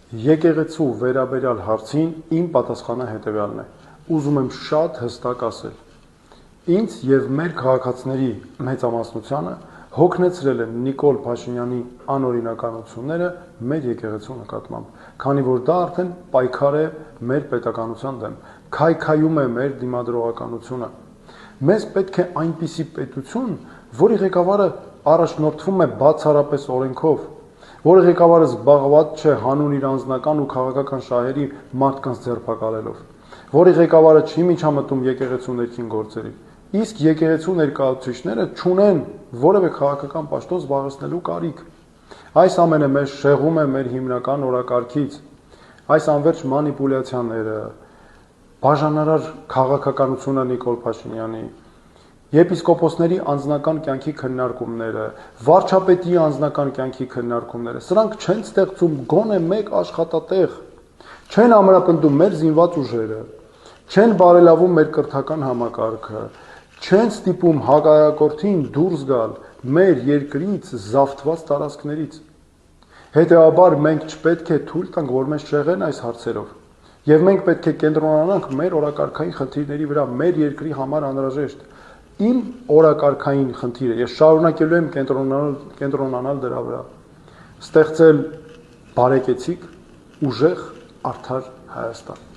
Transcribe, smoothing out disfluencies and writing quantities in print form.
Եկեղեցու վերաբերյալ հարցին իմ պատասխանը հետևյալն է։ Ուզում եմ շատ հստակ ասել։ Ինձ եւ մեր քաղաքացիների մեծամասնությանը հոգնեցրել են Նիկոլ Փաշինյանի անօրինականությունները մեր եկեղեցու նկատմամբ, քանի որ դա արդեն պայքար է մեր պետականության դեմ, քայքայում է մեր դիմադրողականությունը։ Մեզ պետք է այնպիսի պետություն, որի ղեկավարը առաջնորդվում է բացառապես օրենքով, որի ղեկավարը զբաղված չէ հանուն իր անձնական ու քաղաքական շահերի մարդկանց ձերբակալելով, որի ղեկավարը չի միջամտում եկեղեցու ներքին գործերի, իսկ եկեղեցու ներկայացուցիչները չունեն որևէ քաղաքական պաշտոն զբաղեցնելու կարիք։ Այս ամենը մեզ շեղում է մեր հիմնական օրակարգից, այս անվերջ մանիպուլյացիաները, բաժանարար քաղաքականությունը Նիկոլ Փաշինյանի, եպիսկոպոսների անձնական կյանքի քննարկումները, վարչապետի անձնական կյանքի քննարկումները, սրանք չեն ստեղծում գոնե մեկ աշխատատեղ, չեն ամրապնդում մեր զինված ուժերը, չեն բարելավում մեր կրթական համակարգը, չեն ստիպում հակառակորդին դուրս գալ մեր երկրից զավթված տարածքներից։ Հետևաբար մենք չպետք է թույլ տանք, որ մեզ շեղեն այս հարցերով, եւ մենք պետք է կենտրոնանանք մեր օրակարգային խնդիրների վրա, մեր երկրի համար անհրաժեշտ։ Իմ օրակարգային խնդիրը, ես շարունակելու եմ կենտրոնանալ դրա վրա, ստեղծել բարեկեցիկ, ուժեղ, արդար Հայաստան։